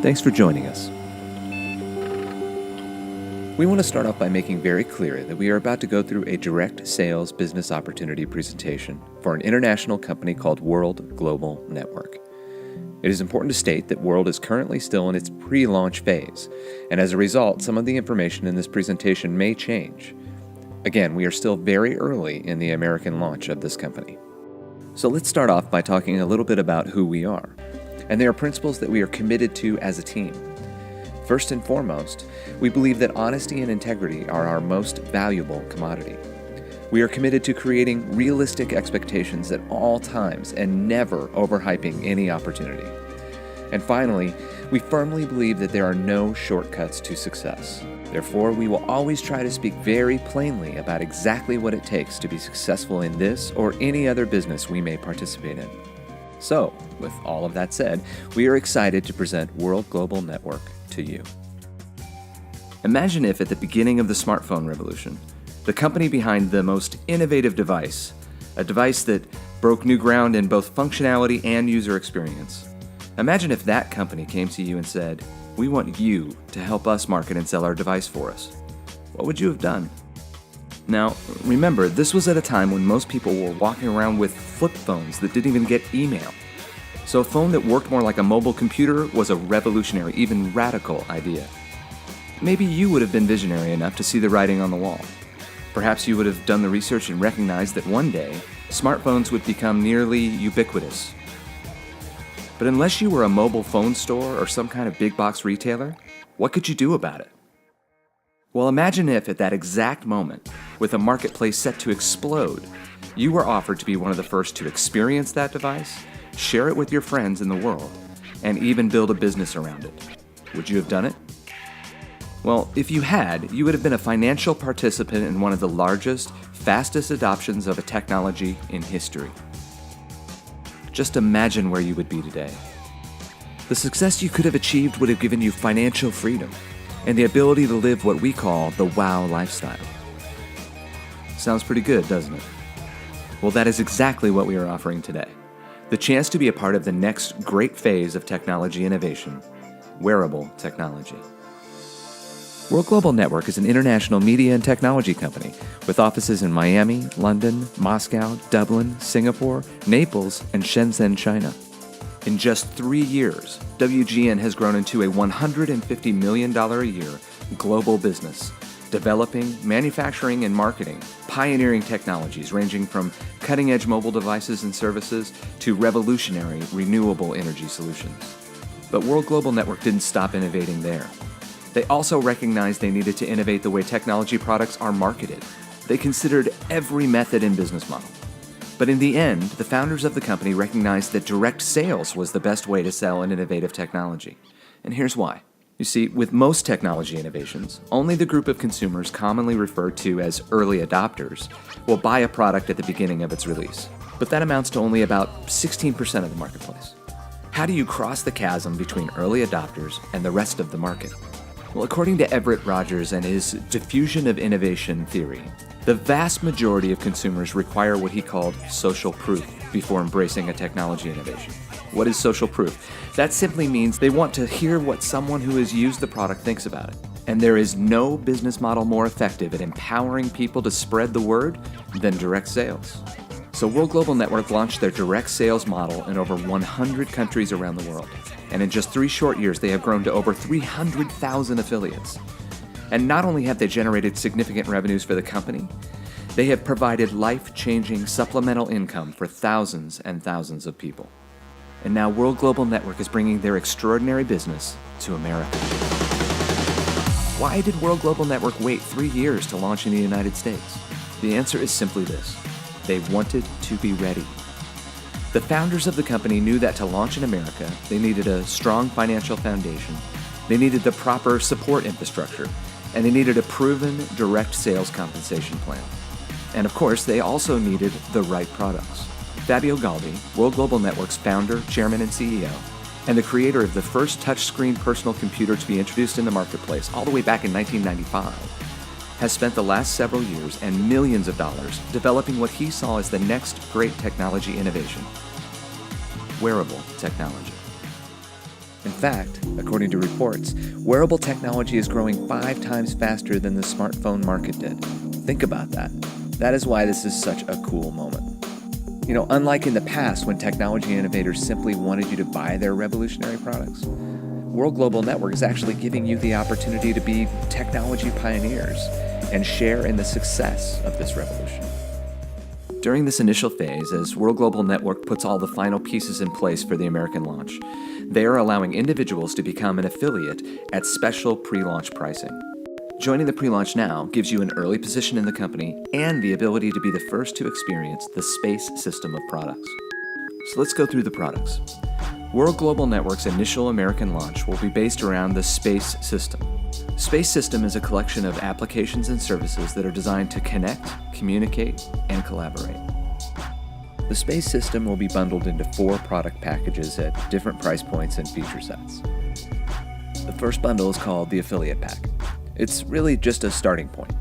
Thanks for joining us. We want to start off by making very clear that we are about to go through a direct sales business opportunity presentation for an international company called World Global Network. It is important to state that World is currently still in its pre-launch phase, and as a result, some of the information in this presentation may change. Again, we are still very early in the American launch of this company. So let's start off by talking a little bit about who we are. And there are principles that we are committed to as a team. First and foremost, we believe that honesty and integrity are our most valuable commodity. We are committed to creating realistic expectations at all times and never overhyping any opportunity. And finally, we firmly believe that there are no shortcuts to success. Therefore, we will always try to speak very plainly about exactly what it takes to be successful in this or any other business we may participate in. So, with all of that said, we are excited to present World Global Network to you. Imagine if at the beginning of the smartphone revolution, the company behind the most innovative device, a device that broke new ground in both functionality and user experience, imagine if that company came to you and said, "We want you to help us market and sell our device for us." What would you have done? Now, remember, this was at a time when most people were walking around with flip phones that didn't even get email. So a phone that worked more like a mobile computer was a revolutionary, even radical idea. Maybe you would have been visionary enough to see the writing on the wall. Perhaps you would have done the research and recognized that one day, smartphones would become nearly ubiquitous. But unless you were a mobile phone store or some kind of big box retailer, what could you do about it? Well, imagine if at that exact moment, with a marketplace set to explode, you were offered to be one of the first to experience that device, share it with your friends in the world, and even build a business around it. Would you have done it? Well, if you had, you would have been a financial participant in one of the largest, fastest adoptions of a technology in history. Just imagine where you would be today. The success you could have achieved would have given you financial freedom and the ability to live what we call the wow lifestyle. Sounds pretty good, doesn't it? Well, that is exactly what we are offering today. The chance to be a part of the next great phase of technology innovation, wearable technology. World Global Network is an international media and technology company with offices in Miami, London, Moscow, Dublin, Singapore, Naples, and Shenzhen, China. In just 3 years, WGN has grown into a $150 million a year global business, developing, manufacturing, and marketing pioneering technologies ranging from cutting-edge mobile devices and services to revolutionary renewable energy solutions. But World Global Network didn't stop innovating there. They also recognized they needed to innovate the way technology products are marketed. They considered every method and business model. But in the end, the founders of the company recognized that direct sales was the best way to sell an innovative technology. And here's why. You see, with most technology innovations, only the group of consumers commonly referred to as early adopters will buy a product at the beginning of its release. But that amounts to only about 16% of the marketplace. How do you cross the chasm between early adopters and the rest of the market? Well, according to Everett Rogers and his diffusion of innovation theory, the vast majority of consumers require what he called social proof before embracing a technology innovation. What is social proof? That simply means they want to hear what someone who has used the product thinks about it. And there is no business model more effective at empowering people to spread the word than direct sales. So World Global Network launched their direct sales model in over 100 countries around the world. And in just 3 short years, they have grown to over 300,000 affiliates. And not only have they generated significant revenues for the company, they have provided life-changing supplemental income for thousands and thousands of people. And now World Global Network is bringing their extraordinary business to America. Why did World Global Network wait 3 years to launch in the United States? The answer is simply this: they wanted to be ready. The founders of the company knew that to launch in America, they needed a strong financial foundation, they needed the proper support infrastructure, and they needed a proven direct sales compensation plan. And of course, they also needed the right products. Fabio Galdi, World Global Network's founder, chairman, and CEO, and the creator of the first touchscreen personal computer to be introduced in the marketplace all the way back in 1995, has spent the last several years and millions of dollars developing what he saw as the next great technology innovation: wearable technology. In fact, according to reports, wearable technology is growing 5 times faster than the smartphone market did. Think about that. That is why this is such a cool moment. Unlike in the past when technology innovators simply wanted you to buy their revolutionary products, World Global Network is actually giving you the opportunity to be technology pioneers and share in the success of this revolution. During this initial phase, as World Global Network puts all the final pieces in place for the American launch, they are allowing individuals to become an affiliate at special pre-launch pricing. Joining the pre-launch now gives you an early position in the company and the ability to be the first to experience the space system of products. So let's go through the products. World Global Network's initial American launch will be based around the Space System. Space System is a collection of applications and services that are designed to connect, communicate, and collaborate. The Space System will be bundled into 4 product packages at different price points and feature sets. The first bundle is called the Affiliate Pack. It's really just a starting point.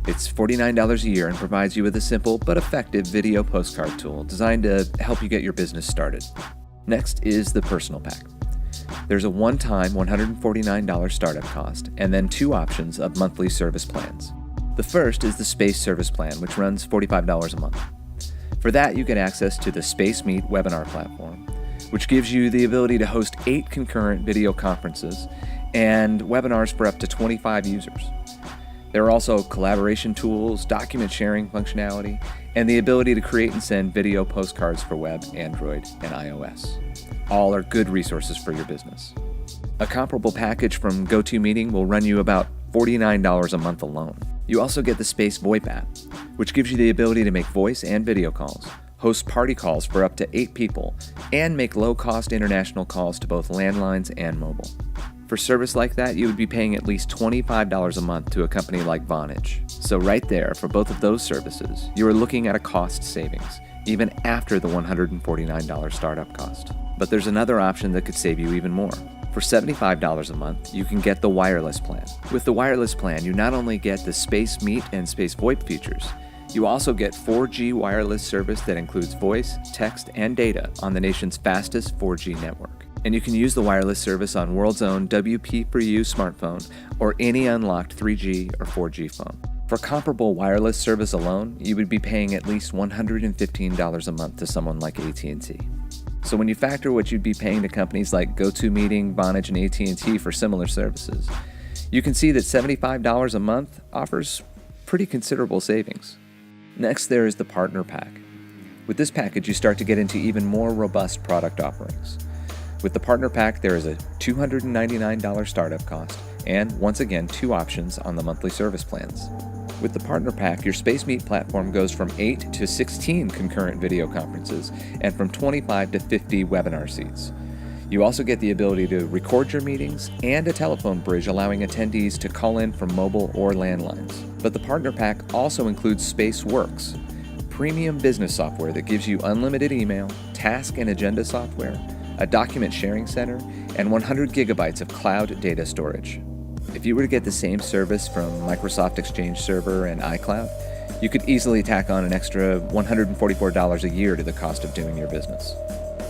It's $49 a year and provides you with a simple but effective video postcard tool designed to help you get your business started. Next is the Personal Pack. There's a one-time $149 startup cost and then 2 options of monthly service plans. The first is the Space Service Plan, which runs $45 a month. For that, you get access to the Space Meet webinar platform, which gives you the ability to host 8 concurrent video conferences and webinars for up to 25 users. There are also collaboration tools, document sharing functionality, and the ability to create and send video postcards for web, Android, and iOS. All are good resources for your business. A comparable package from GoToMeeting will run you about $49 a month alone. You also get the Space VoIP app, which gives you the ability to make voice and video calls, host party calls for up to 8 people, and make low-cost international calls to both landlines and mobile. For service like that, you would be paying at least $25 a month to a company like Vonage. So right there, for both of those services, you are looking at a cost savings, even after the $149 startup cost. But there's another option that could save you even more. For $75 a month, you can get the wireless plan. With the wireless plan, you not only get the Space Meet and Space VoIP features, you also get 4G wireless service that includes voice, text, and data on the nation's fastest 4G network. And you can use the wireless service on World's own WP4U smartphone or any unlocked 3G or 4G phone. For comparable wireless service alone, you would be paying at least $115 a month to someone like AT&T. So when you factor what you'd be paying to companies like GoToMeeting, Vonage, and AT&T for similar services, you can see that $75 a month offers pretty considerable savings. Next, there is the Partner Pack. With this package, you start to get into even more robust product offerings. With the Partner Pack, there is a $299 startup cost and, once again, 2 options on the monthly service plans. With the Partner Pack, your Space Meet platform goes from 8 to 16 concurrent video conferences and from 25 to 50 webinar seats. You also get the ability to record your meetings and a telephone bridge allowing attendees to call in from mobile or landlines. But the Partner Pack also includes SpaceWorks, premium business software that gives you unlimited email, task and agenda software, a document sharing center, and 100 gigabytes of cloud data storage. If you were to get the same service from Microsoft Exchange Server and iCloud, you could easily tack on an extra $144 a year to the cost of doing your business.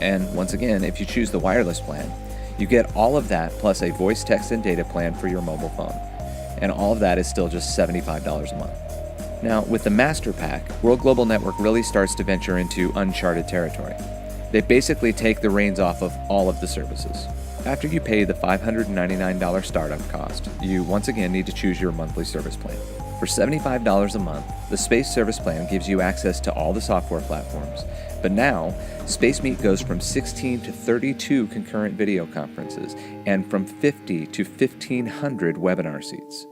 And once again, if you choose the wireless plan, you get all of that plus a voice, text, and data plan for your mobile phone. And all of that is still just $75 a month. Now, with the Master Pack, World Global Network really starts to venture into uncharted territory. They basically take the reins off of all of the services. After you pay the $599 startup cost, you once again need to choose your monthly service plan. For $75 a month, the Space Service Plan gives you access to all the software platforms, but now, Space Meet goes from 16 to 32 concurrent video conferences and from 50 to 1,500 webinar seats.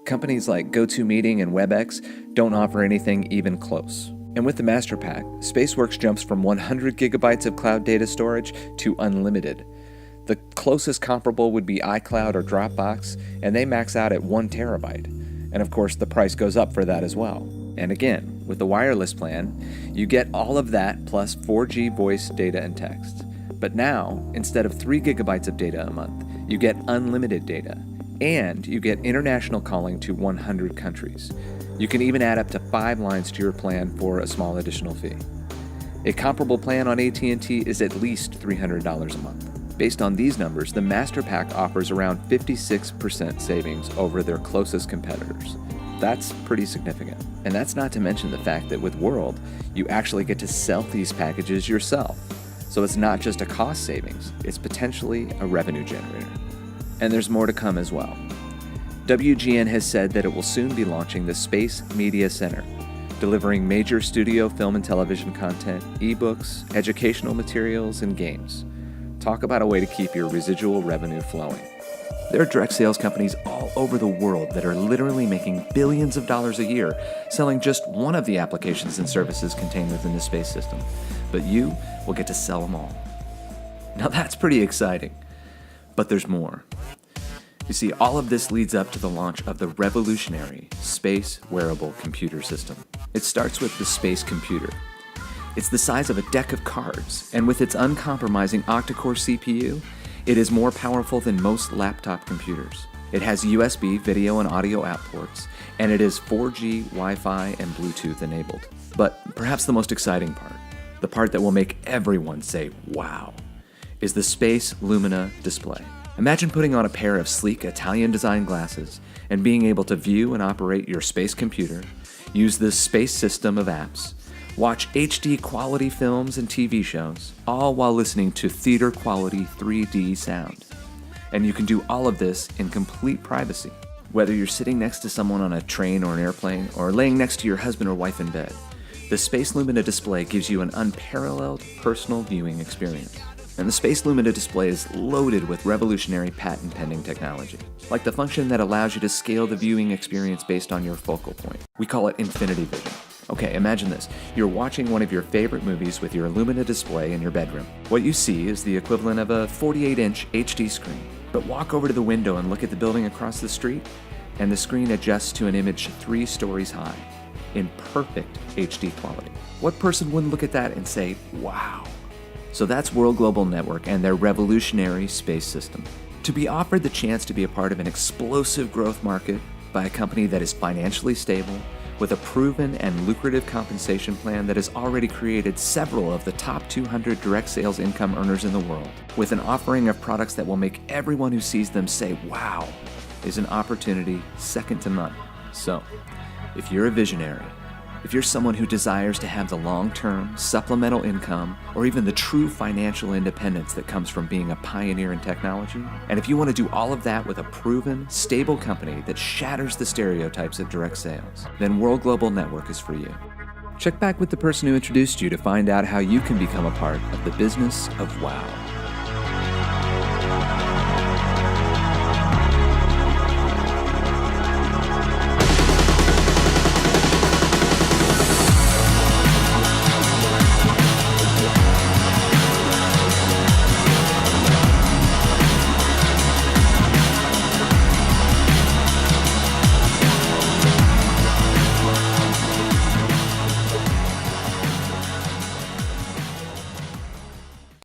Companies like GoToMeeting and WebEx don't offer anything even close. And with the Master Pack, SpaceWorks jumps from 100 gigabytes of cloud data storage to unlimited. The closest comparable would be iCloud or Dropbox, and they max out at 1 terabyte. And of course, the price goes up for that as well. And again, with the wireless plan, you get all of that plus 4G voice, data, and text. But now, instead of 3 gigabytes of data a month, you get unlimited data. And you get international calling to 100 countries. You can even add up to 5 lines to your plan for a small additional fee. A comparable plan on AT&T is at least $300 a month. Based on these numbers, the Master Pack offers around 56% savings over their closest competitors. That's pretty significant. And that's not to mention the fact that with World, you actually get to sell these packages yourself. So it's not just a cost savings, it's potentially a revenue generator. And there's more to come as well. WGN has said that it will soon be launching the Space Media Center, delivering major studio film and television content, ebooks, educational materials, and games. Talk about a way to keep your residual revenue flowing. There are direct sales companies all over the world that are literally making billions of dollars a year selling just one of the applications and services contained within the space system. But you will get to sell them all. Now that's pretty exciting. But there's more. You see, all of this leads up to the launch of the revolutionary Space Wearable Computer System. It starts with the Space Computer. It's the size of a deck of cards, and with its uncompromising octa-core CPU, it is more powerful than most laptop computers. It has USB video and audio out ports, and it is 4G, Wi-Fi, and Bluetooth enabled. But perhaps the most exciting part, the part that will make everyone say, wow, is the Space Lumina display. Imagine putting on a pair of sleek Italian-designed glasses and being able to view and operate your space computer, use this space system of apps, watch HD quality films and TV shows, all while listening to theater quality 3D sound. And you can do all of this in complete privacy. Whether you're sitting next to someone on a train or an airplane, or laying next to your husband or wife in bed, the Space Lumina display gives you an unparalleled personal viewing experience. And the Space Lumina display is loaded with revolutionary patent-pending technology, like the function that allows you to scale the viewing experience based on your focal point. We call it Infinity Vision. Okay, imagine this. You're watching one of your favorite movies with your Lumina display in your bedroom. What you see is the equivalent of a 48-inch HD screen. But walk over to the window and look at the building across the street, and the screen adjusts to an image 3 stories high, in perfect HD quality. What person wouldn't look at that and say, wow? So that's World Global Network and their revolutionary space system. To be offered the chance to be a part of an explosive growth market by a company that is financially stable, with a proven and lucrative compensation plan that has already created several of the top 200 direct sales income earners in the world, with an offering of products that will make everyone who sees them say, wow, is an opportunity second to none. So, if you're a visionary, if you're someone who desires to have the long-term supplemental income or even the true financial independence that comes from being a pioneer in technology, and if you want to do all of that with a proven, stable company that shatters the stereotypes of direct sales, then World Global Network is for you. Check back with the person who introduced you to find out how you can become a part of the business of wow.